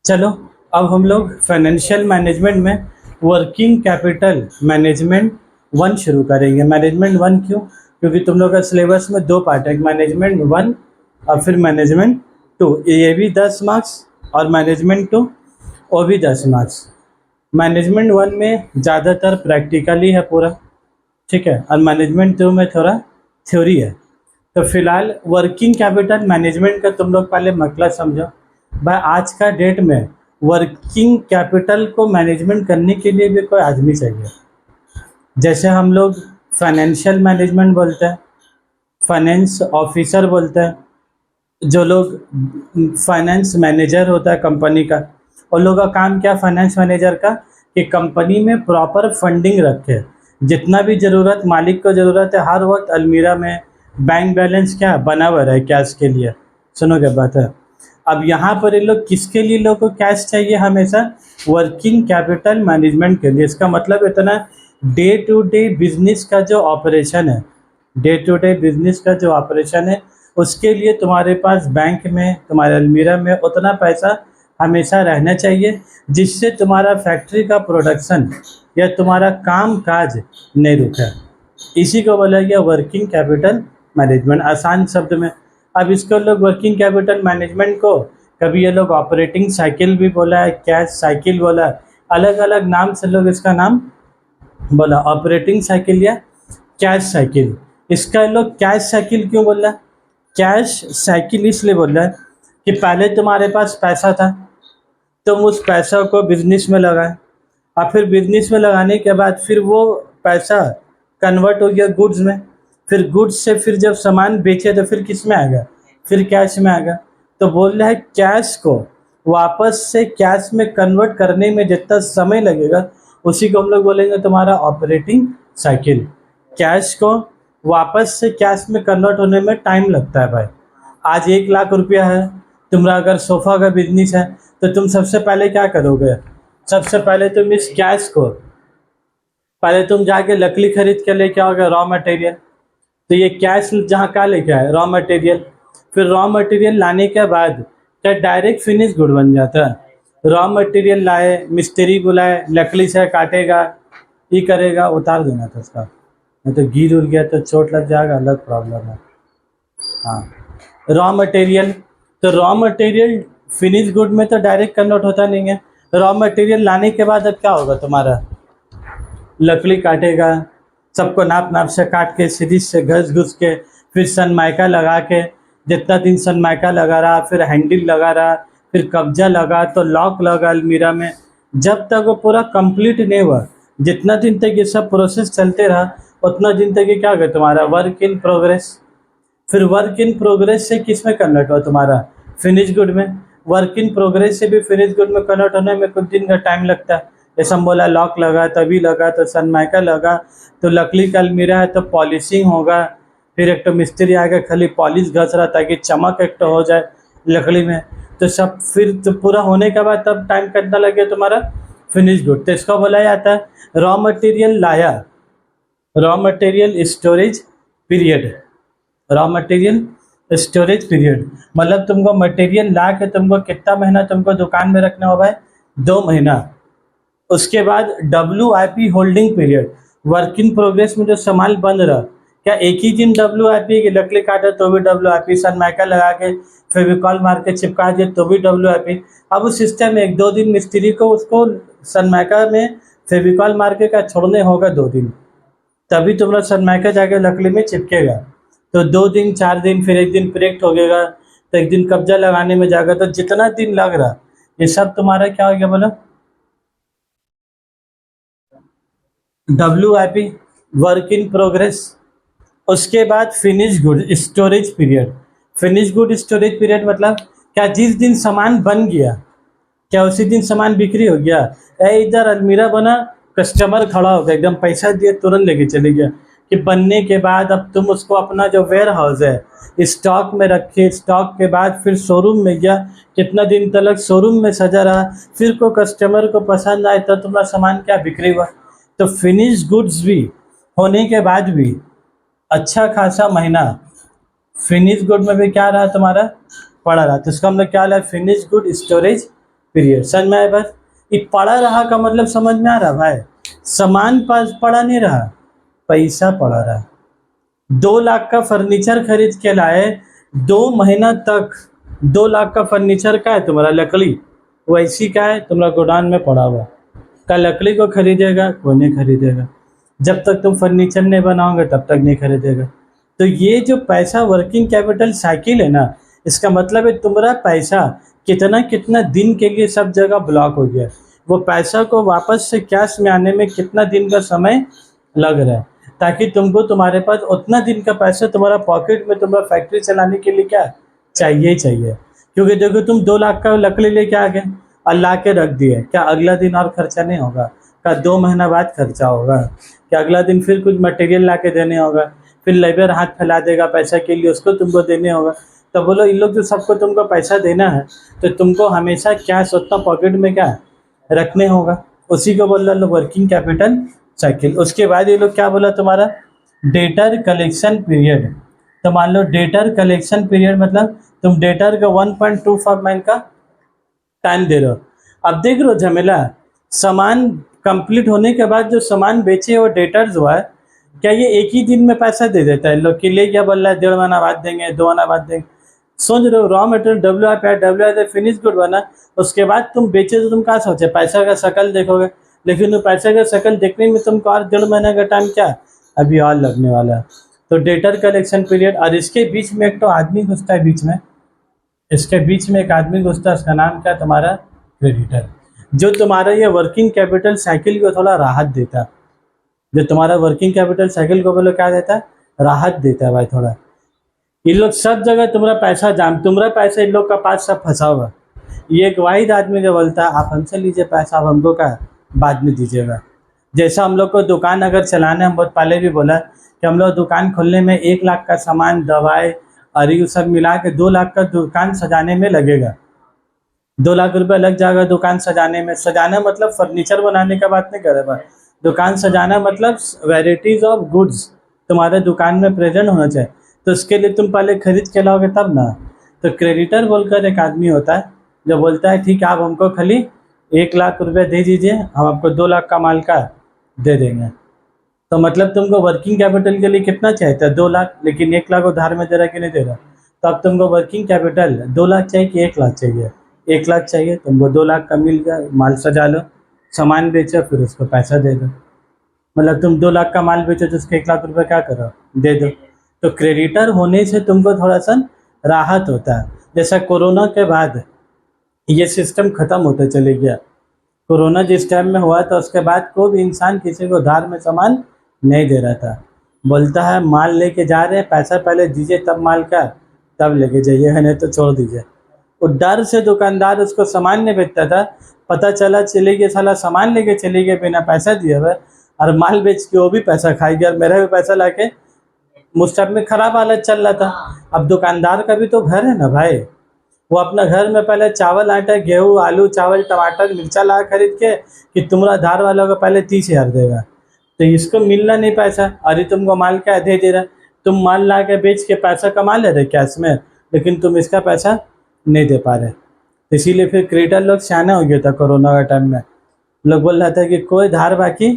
चलो अब हम लोग फाइनेंशियल मैनेजमेंट में वर्किंग कैपिटल मैनेजमेंट वन शुरू करेंगे। मैनेजमेंट वन क्यों? क्योंकि तुम लोग का सिलेबस में दो पार्ट है, मैनेजमेंट वन और फिर मैनेजमेंट टू। ये भी 10 मार्क्स और मैनेजमेंट टू वो भी 10 मार्क्स। मैनेजमेंट वन में ज़्यादातर प्रैक्टिकली है पूरा, ठीक है, और मैनेजमेंट टू में थोड़ा थ्योरी है। तो फिलहाल वर्किंग कैपिटल मैनेजमेंट का तुम लोग पहले मतलब समझो। भाई आज का डेट में वर्किंग कैपिटल को मैनेजमेंट करने के लिए भी कोई आदमी चाहिए। जैसे हम लोग फाइनेंशियल मैनेजमेंट बोलते हैं, फाइनेंस ऑफिसर बोलते हैं, जो लोग फाइनेंस मैनेजर होता है कंपनी का, उन लोगों का काम क्या फाइनेंस मैनेजर का, कि कंपनी में प्रॉपर फंडिंग रखे। जितना भी ज़रूरत मालिक को ज़रूरत है, हर वक्त अलमीरा में बैंक बैलेंस क्या बना हुआ है कैश के लिए। सुनो क्या बात है। अब यहाँ पर ये लोग किसके लिए लोग को कैश चाहिए हमेशा? वर्किंग कैपिटल मैनेजमेंट के लिए। इसका मतलब इतना डे टू डे बिजनेस का जो ऑपरेशन है, डे टू डे बिजनेस का जो ऑपरेशन है, उसके लिए तुम्हारे पास बैंक में, तुम्हारे अलमीरा में उतना पैसा हमेशा रहना चाहिए जिससे तुम्हारा फैक्ट्री का प्रोडक्शन या तुम्हारा काम काज नहीं रुके। इसी को बोला गया वर्किंग कैपिटल मैनेजमेंट, आसान शब्द में। अब इसको लोग वर्किंग कैपिटल मैनेजमेंट को कभी ये लोग ऑपरेटिंग साइकिल भी बोला है, कैश साइकिल बोला है, अलग अलग नाम से लोग इसका नाम बोला, ऑपरेटिंग साइकिल या कैश साइकिल। इसका लोग कैश साइकिल क्यों बोल रहा है? कैश साइकिल इसलिए बोल रहा है कि पहले तुम्हारे पास पैसा था, तुम उस पैसा को बिजनेस में लगाए, और फिर बिजनेस में लगाने के बाद फिर वो पैसा कन्वर्ट हो गया गुड्स में, फिर गुड्स से फिर जब सामान बेचे तो फिर किस में आ गया? फिर कैश में आ गया। तो बोल रहा है कैश को वापस से कैश में कन्वर्ट करने में जितना समय लगेगा उसी को हम लोग बोलेंगे तुम्हारा ऑपरेटिंग साइकिल। कैश को वापस से कैश में कन्वर्ट होने में टाइम लगता है भाई। आज 1 लाख रुपया है, तुम्हारा अगर सोफ़ा का बिजनेस है तो तुम सबसे पहले क्या करोगे? सबसे पहले तुम इस कैश को, पहले तुम जाके लकड़ी खरीद के लेके आओगे, रॉ मटेरियल। तो ये कैश जहाँ का लेके आए रॉ मटेरियल, फिर रॉ मटेरियल लाने के बाद क्या डायरेक्ट फिनिश गुड बन जाता है? रॉ मटेरियल लाए, मिस्त्री बुलाए, लकड़ी से काटेगा, ये करेगा, उतार देना था उसका, नहीं तो गिर उड़ गया तो चोट लग जाएगा, अलग प्रॉब्लम है। हाँ, रॉ मटेरियल, तो रॉ मटेरियल फिनिश गुड में तो डायरेक्ट कन्वर्ट होता नहीं है। रॉ मटेरियल लाने के बाद अब क्या होगा? तुम्हारा लकड़ी काटेगा, सबको नाप नाप से काट के सीरीज से घस घुस के, फिर सनमाइका लगा के, जितना दिन सनमाइका लगा रहा, फिर हैंडल लगा रहा, फिर कब्जा लगा, तो लॉक लगा अलमीरा में। जब तक वो पूरा कंप्लीट नहीं हुआ, जितना दिन तक ये सब प्रोसेस चलते रहा, उतना दिन तक ये क्या होगा? तुम्हारा वर्क इन प्रोग्रेस। फिर वर्क इन प्रोग्रेस से किस में कन्वर्ट हुआ? तुम्हारा फिनिश गुड में। वर्क इन प्रोग्रेस से भी फिनिश गुड में कन्वर्ट होने में कुछ दिन का टाइम लगता है। जैसे हम बोला लॉक लगा, तभी लगा, तो सनमाइका लगा, तो लकड़ी का अलमीरा है तो पॉलिशिंग होगा, फिर एक तो मिस्त्री आएगा खाली पॉलिश घस रहा ताकि चमक एक तो हो जाए लकड़ी में, तो सब फिर तो पूरा होने के बाद तब टाइम कितना लगे तुम्हारा? Finish good. तो इसको बोला जाता है रॉ मटेरियल लाया, raw material storage period. Raw material storage period मतलब तुमको मटेरियल ला के तुमको कितना महीना तुमको दुकान में रखना होगा? 2 महीना। उसके बाद WIP holding period, work in progress में जो सामान बन रहा, क्या एक ही दिन WIP की लकड़ी काटे तो भी WIP, सनमाइका लगा के फेविकॉल मार के चिपका दिए तो भी WIP। अब उस सिस्टम में 1-2 दिन मिस्त्री को उसको सनमाइका में फेविकॉल मार के क्या छोड़ने होगा 2 दिन, तभी तुम्हारा सनमाइका जाके लकड़ी में चिपकेगा। तो 2 दिन 4 दिन, फिर 1 दिन प्रेक्ट हो गएगा, तो 1 दिन कब्जा लगाने में जाएगा, तो जितना दिन लग रहा ये सब तुम्हारा क्या हो गया बोलो? WIP work in progress. उसके बाद finish good storage period. Finish good storage period मतलब क्या जिस दिन सामान बन गया, क्या उसी दिन सामान बिक्री हो गया? इधर अलमीरा बना, कस्टमर खड़ा हो गया, एकदम पैसा दिए तुरंत लेके चले गया, कि बनने के बाद अब तुम उसको अपना जो वेयर हाउस है स्टॉक में रखे, स्टॉक के बाद फिर शोरूम में गया, कितना दिन तक शोरूम में सजा रहा, फिर को कस्टमर को पसंद आए तो तुम्हारा सामान क्या बिक्री हुआ। तो फिनिश गुड्स भी होने के बाद भी अच्छा खासा महीना फिनिश गुड में भी क्या रहा तुम्हारा? पड़ा रहा। तो इसका मतलब क्या रहा? Finish good storage period. समझ में आया बात? ये पड़ा रहा का मतलब समझ में आ रहा भाई? सामान पास पड़ा नहीं रहा, पैसा पड़ा रहा। 2 लाख का फर्नीचर खरीद के लाए, 2 महीना तक 2 लाख का फर्नीचर का है तुम्हारा, लकड़ी वैसी का है तुम्हारा गोडाउन में पड़ा हुआ। का लकड़ी को खरीदेगा? कोई नहीं खरीदेगा। जब तक तुम फर्नीचर नहीं बनाओगे तब तक नहीं खरीदेगा। तो ये जो पैसा वर्किंग कैपिटल साइकिल है ना, इसका मतलब है तुम्हारा पैसा कितना कितना दिन के लिए सब जगह ब्लॉक हो गया। वो पैसा को वापस से कैश में आने में कितना दिन का समय लग रहा है, ताकि तुमको तुम्हारे पास उतना दिन का पैसा तुम्हारा पॉकेट में तुम्हारा फैक्ट्री चलाने के लिए क्या चाहिए ही चाहिए। क्योंकि देखो तुम 2 लाख का लकड़ी लेके आ गए और ला के रख दिए, क्या अगला दिन और खर्चा नहीं होगा? क्या 2 महीना बाद खर्चा होगा? क्या अगला दिन फिर कुछ मटेरियल ला के देने होगा, फिर लेबर हाथ फैला देगा पैसा के लिए, उसको तुमको देने होगा। तो बोलो इन लोग जो सबको तुमको पैसा देना है तो तुमको हमेशा कैश उतना पॉकेट में क्या रखने होगा, उसी को बोल रहा वर्किंग कैपिटल साइकिल। उसके बाद ये लोग क्या बोला तुम्हारा डेटर कलेक्शन पीरियड। तो मान लो डेटर कलेक्शन पीरियड मतलब तुम डेटर का 1.25 महीने का टाइम दे रहे हो। अब देख रहे हो झमेला, सामान कंप्लीट होने के बाद जो सामान बेचे वो डेटर्स हुआ है, क्या ये एक ही दिन में पैसा दे देता है? लोग कि ले क्या बोल रहा है 1.5 महीना बाद देंगे, 2 महीना बाद देंगे। सोच रहे हो raw material W finish good बना, उसके बाद तुम बेचे तो तुम क्या सोचे पैसा का शकल देखोगे, लेकिन वो पैसा का शकल देखने में तुमको और 1.5 महीने का टाइम क्या अभी और लगने वाला है। तो डेटर कलेक्शन पीरियड। और इसके बीच में एक तो आदमी घुसता है बीच में, इसके बीच में एक आदमी घुसता है, उसका नाम क्या तुम्हारा क्रेडिटर, जो तुम्हारा ये वर्किंग कैपिटल साइकिल को थोड़ा राहत देता है। जो तुम्हारा वर्किंग कैपिटल साइकिल को बोलो क्या देता है, राहत देता है भाई थोड़ा। इन लोग सब जगह तुम्हारा पैसा तुम्हारा पैसा इन लोग का पास सब फंसा हुआ। ये एक वाहिद आदमी जो बोलता है आप हमसे लीजिए पैसा, आप हमको क्या बाद में दीजिएगा। जैसा हम लोग को दुकान अगर चलाना है, हम बहुत पहले भी बोला कि हम लोग दुकान खोलने में 1 लाख का सामान दवाई और ये सब मिला के 2 लाख का दुकान सजाने में लगेगा। 2 लाख रुपये लग जाएगा दुकान सजाने में। सजाना मतलब फर्नीचर बनाने का बात नहीं कर रहे भाई, दुकान सजाना मतलब वेराइटीज ऑफ गुड्स तुम्हारे दुकान में प्रेजेंट होना चाहिए। तो उसके लिए तुम पहले खरीद के लाओगे तब ना। तो क्रेडिटर बोलकर एक आदमी होता है जो बोलता है ठीक है आप हमको खाली 1 लाख रुपये दे दीजिए, हम आपको 2 लाख का माल का दे देंगे। तो मतलब तुमको वर्किंग कैपिटल के लिए कितना चाहिए था 2 लाख, लेकिन 1 लाख उधार में दे रहा कि नहीं दे रहा। तो अब तुमको वर्किंग कैपिटल 2 लाख चाहिए कि 1 लाख चाहिए? 1 लाख चाहिए, तुमको 2 लाख का मिल गया, माल सजा लो, सामान बेचो, फिर उसको पैसा दे दो। मतलब तुम 2 लाख का माल बेचो तो उसके 1 लाख रुपये क्या करो, दे दो। तो क्रेडिटर होने से तुमको थोड़ा सा राहत होता है। जैसा कोरोना के बाद ये सिस्टम ख़त्म होता चले गया। कोरोना जिस टाइम में हुआ था उसके बाद कोई भी इंसान किसी को उधार में सामान नहीं दे रहा था। बोलता है माल लेके जा रहे हैं, पैसा पहले दीजिए तब माल का तब लेके जाइए, है नहीं तो छोड़ दीजिए। वो डर से दुकानदार उसको सामान नहीं बेचता था। पता चला चले गए साला सामान लेके चले गए बिना पैसा दिए हुए, और माल बेच के वो भी पैसा खाई गया, मेरा भी पैसा ला के। उस टाइम में खराब हालत चल रहा था। अब दुकानदार का भी तो घर है ना भाई, वो अपना घर में पहले चावल आटा गेहूँ आलू चावल टमाटर मिर्चा ला खरीद के कि तुम्हारा धार वाला को पहले 30,000 देगा, तो इसको मिलना नहीं पैसा। अरे तुमको माल क्या दे रहा, तुम माल ला के बेच के पैसा कमा ले रहे कैश में, लेकिन तुम इसका पैसा नहीं दे पा रहे। तो इसीलिए फिर क्रेडिटर लोग सियाना हो गया था कोरोना का टाइम में। लोग बोल रहा था कि कोई धार बाकी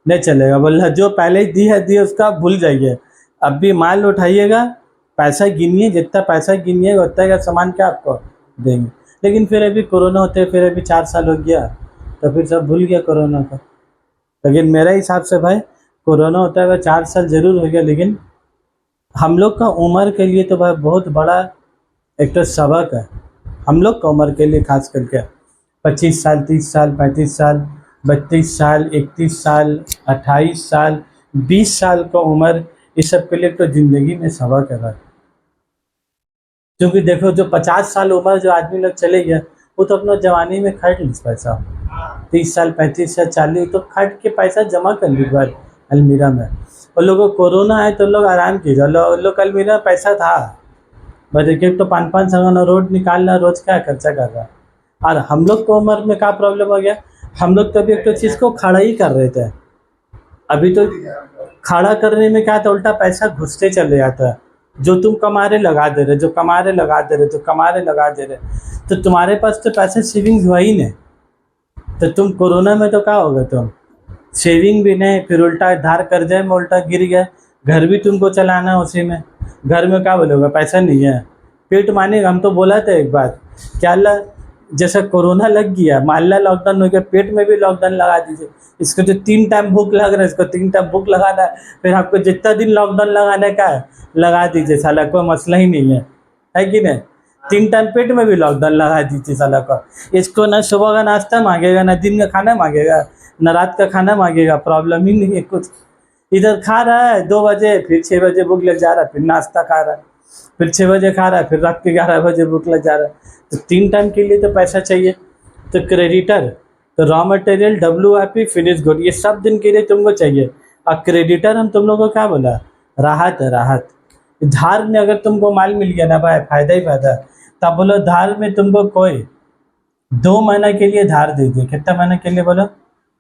नहीं चलेगा, बोल रहा जो पहले ही दी है उसका भूल जाइए, अब भी माल उठाइएगा, पैसा गिनिए, जितना पैसा गिनिएगा उतना का सामान क्या आपको देंगे। लेकिन फिर अभी कोरोना होते फिर अभी 4 साल हो गया, तो फिर सब भूल गया कोरोना का। लेकिन मेरे हिसाब से भाई कोरोना होता है 4 साल ज़रूर हो गया, लेकिन हम लोग का उम्र के लिए तो भाई बहुत बड़ा एक तो सबक है। हम लोग का उम्र के लिए खास करके 25 साल 30 साल 35 साल 32 साल 31 साल 28 साल 20 साल का उम्र, इस सब के लिए तो ज़िंदगी में सबक है भाई। क्योंकि देखो जो 50 साल उम्र जो आदमी लोग चले गया वो तो अपना जवानी में खर्च ली पैसा, 30 साल 35 साल 40 तो खर्च के पैसा जमा कर ली भाई अलमीरा में। और लोगों को कोरोना है तो लोग आराम कीजिए, लोग अलमीरा में पैसा था भाई, देखिए तो 5-5 सौ रोज निकालना, रोज क्या खर्चा कर रहा है। और हम लोग को उम्र में क्या प्रॉब्लम हो गया, हम लोग तो अभी एक तो चीज़ को खड़ा ही कर रहे थे, अभी तो खड़ा करने में क्या था उल्टा पैसा घुसते चले जाता है। जो तुम कमा रहे लगा दे रहे, जो कमा रहे लगा दे रहे, जो कमा रहे लगा दे रहे, तो तुम्हारे पास तो पैसे सेविंग्स हुआ ही नहीं। तो तुम कोरोना में तो क्या हो गए, तुम सेविंग भी नहीं, फिर उल्टा धार कर्जे में उल्टा गिर गया, घर भी तुमको चलाना है उसी में, घर में क्या बोलोगे, पैसा नहीं है, पेट मानेगा। हम तो बोला था एक बात, क्या अल्लाह जैसा कोरोना लग गया, माल्ला लॉकडाउन हो गया, पेट में भी लॉकडाउन लगा दीजिए। इसको जो 3 टाइम भूख लग रहा है, इसको 3 टाइम भूख लगाना है, फिर आपको जितना दिन लॉकडाउन लगाने का है लगा दीजिए, साला कोई मसला ही नहीं है कि नहीं। 3 टाइम पेट में भी लॉकडाउन लगा दीजिए साला को। इसको ना सुबह का नाश्ता मांगेगा, ना दिन का खाना मांगेगा, ना रात का खाना मांगेगा, प्रॉब्लम ही नहीं है कुछ। इधर खा रहा है 2 बजे, फिर 6 बजे भूख लग जा रहा है, फिर नाश्ता खा रहा है, फिर 6 बजे खा रहा है, फिर रात के 11 बजे भूख लग जा रहा है। तो 3 टाइम के लिए तो पैसा चाहिए। तो क्रेडिटर, तो raw material, WIP, finish good, ये सब दिन के लिए तुमको चाहिए। और क्रेडिटर हम तुम लोगों को क्या बोला, राहत है, राहत। धार में अगर तुमको माल मिल गया ना भाई, फायदा ही फायदा। तब बोलो धार में तुमको कोई 2 महीना के लिए धार दे दिए, कितना महीना के लिए बोलो,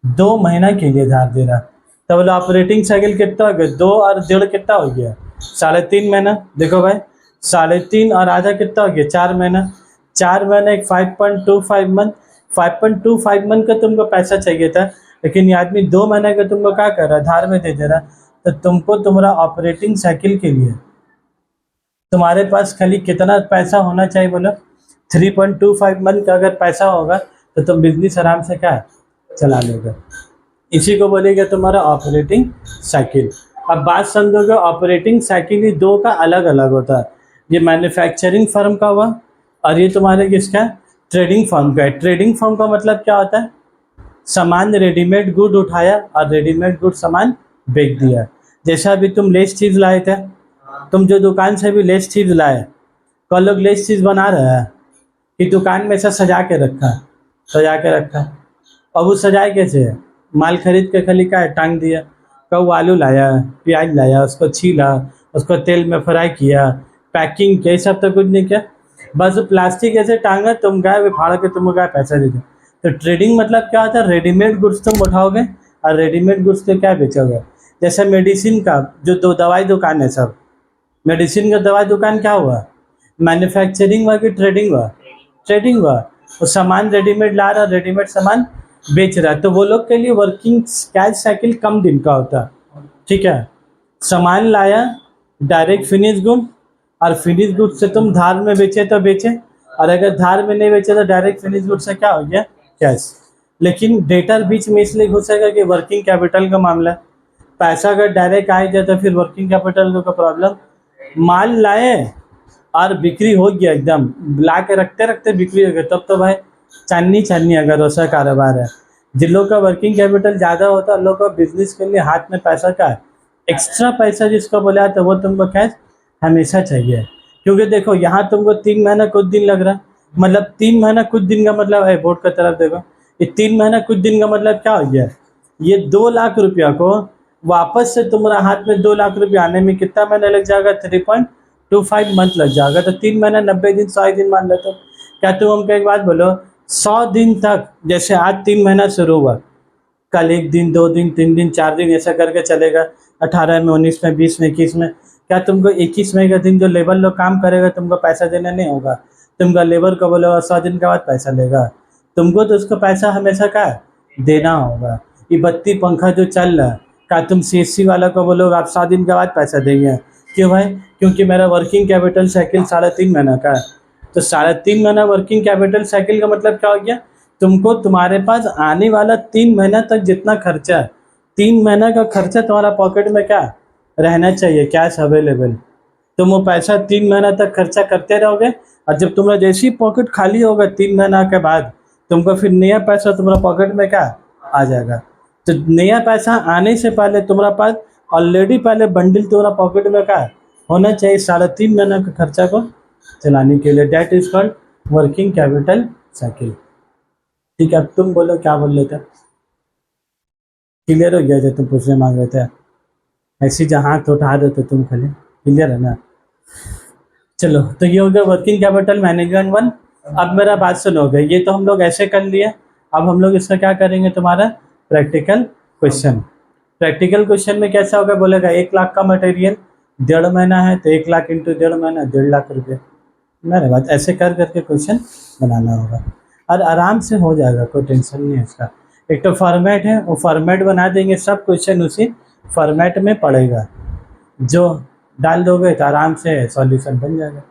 2 महीना के लिए धार दे रहा। तो बोलो ऑपरेटिंग साइकिल कितना हो गया, 2 और 1.5 कितना हो गया, 3.5 महीना। देखो भाई 3.5 और आधा कितना हो गया, 4 महीना। 4 महीना एक 5.25 मंथ, 5.25 मंथ का तुमको पैसा चाहिए था, लेकिन ये आदमी 2 महीने का तुमको क्या कर रहा है, धार में दे दे रहा। तो तुमको तुम्हारा ऑपरेटिंग साइकिल के लिए तुम्हारे पास खाली कितना पैसा होना चाहिए बोलो, 3.25 मंथ का अगर पैसा होगा तो तुम बिजनेस आराम से क्या चला लोगे। इसी को बोलेगा तुम्हारा ऑपरेटिंग साइकिल। अब बात समझोगे, ऑपरेटिंग साइकिल ही 2 का अलग अलग होता है। ये मैन्युफैक्चरिंग फर्म का हुआ और ये तुम्हारे किसका, ट्रेडिंग फर्म का है। ट्रेडिंग फर्म का मतलब क्या होता है, सामान रेडीमेड गुड उठाया और रेडीमेड गुड सामान बेच दिया। जैसा अभी तुम लेस चीज़ लाए थे, तुम जो दुकान से भी लेस चीज़ लाए, कल लोग लेस चीज़ बना रहे हैं कि दुकान में ऐसा सजा के रखा, सजा के रखा। अब वो सजाए कैसे है, माल खरीद के खाली क्या टांग दिया। कब आलू लाया, प्याज लाया, उसको छीला, उसको तेल में फ्राई किया, पैकिंग किया, सब तो कुछ नहीं किया, बस प्लास्टिक ऐसे टांगा, तुम गए फाड़ के तुमको क्या पैसा दे दो। तो ट्रेडिंग मतलब क्या होता है, रेडीमेड गुड्स तुम उठाओगे और रेडीमेड गुड्स को क्या बेचोगे। जैसे मेडिसिन का जो दवाई दुकान है, सब मेडिसिन का दवाई दुकान क्या हुआ, मैन्युफैक्चरिंग हुआ कि ट्रेडिंग हुआ, ट्रेडिंग हुआ। वो सामान रेडीमेड ला रहा, रेडीमेड सामान बेच रहा है। तो वो लोग के लिए वर्किंग कैश साइकिल कम दिन का होता है, ठीक है। सामान लाया डायरेक्ट फिनिश गुड, और फिनिश गुड से तुम धार में बेचे तो बेचे, और अगर धार में नहीं बेचे तो डायरेक्ट फिनिश गुड से क्या हो गया, कैश। लेकिन डेटर बीच में इसलिए घुसेगा कि वर्किंग कैपिटल का मामला, पैसा अगर डायरेक्ट आ जाए तो फिर वर्किंग कैपिटल का प्रॉब्लम। माल लाए और बिक्री हो गया, एकदम ला के रखते रखते बिक्री हो गया, तब तो भाई चांदनी चांदनी अगर वैसा कारोबार है। जिन लोग का वर्किंग कैपिटल ज़्यादा होता है, लोग का बिजनेस के लिए हाथ में पैसा का एक्स्ट्रा पैसा जिसको बोला तो वो तुमको कैश हमेशा चाहिए। क्योंकि देखो यहाँ तुमको 3 महीना कुछ दिन लग रहा है, मतलब 3 महीना कुछ दिन का मतलब है, बोर्ड का तरफ देखो, ये 3 महीना कुछ दिन का मतलब क्या हो गया, ये 2 लाख रुपया को वापस से तुम्हारा हाथ में 2 लाख रुपया आने में कितना महीना लग जाएगा, 3.25 मंथ लग जाएगा। तो 3 महीना 90 दिन 100 दिन मान लेते। क्या तुम हमको एक बात बोलो, 100 दिन तक, जैसे आज 3 महीना शुरू हुआ, कल 1 दिन 2 दिन 3 दिन 4 दिन ऐसा करके चलेगा, 18 में 19 में 20 में 21 में, क्या तुमको 21वें का दिन जो लेबर लोग काम करेगा तुमको पैसा देना नहीं होगा। तुमका लेबर को बोलो 100 दिन के बाद पैसा लेगा, तुमको तो उसको पैसा हमेशा का देना होगा। ये बत्ती पंखा जो चल रहा है, क्या तुम CSC वाला को बोलोगे आप 100 दिन के बाद पैसा देंगे, क्यों भाई, क्योंकि मेरा वर्किंग कैपिटल साइकिल 3.5 महीना का है। तो 3.5 महीना वर्किंग कैपिटल साइकिल का मतलब क्या हो गया, तुमको तुम्हारे पास आने वाला 3 महीना तक जितना खर्चा है, 3 महीना का खर्चा तुम्हारा पॉकेट में क्या रहना चाहिए, कैश अवेलेबल। तुम वो पैसा 3 महीना तक खर्चा करते रहोगे, और जब तुम्हारा जैसे ही पॉकेट खाली होगा 3 महीना के बाद, तुमको फिर नया पैसा तुम्हारा पॉकेट में क्या आ जाएगा। तो नया पैसा आने से पहले तुम्हारा पास ऑलरेडी पहले बंडल तुम्हारा पॉकेट में क्या होना चाहिए, 3.5 महीना का खर्चा को चलाने के लिए। That is called working capital cycle. ठीक है, अब तुम बोलो क्या बोल रहे थे, क्लियर हो गया जो तुम पूछने मांग रहे थे, ऐसी जहाँ तो उठा रहे थे तुम, खाली क्लियर है ना। चलो, तो ये हो गया वर्किंग कैपिटल मैनेजमेंट 1। अब मेरा बात सुनोगे, ये तो हम लोग ऐसे कर लिए, अब हम लोग इसका क्या करेंगे, तुम्हारा प्रैक्टिकल क्वेश्चन। प्रैक्टिकल क्वेश्चन में कैसा होगा, बोलेगा 1 लाख का मटेरियल 1.5 महीना है तो 1 लाख इंटू 1.5 महीना 1.5 लाख रुपये। मेरे बात ऐसे कर करके क्वेश्चन बनाना होगा और आराम से हो जाएगा, कोई टेंशन नहीं है इसका। एक तो फॉर्मेट है, वो फॉर्मेट बना देंगे, सब क्वेश्चन उसी फॉर्मेट में पड़ेगा, जो डाल दोगे तो आराम से सॉल्यूशन बन जाएगा।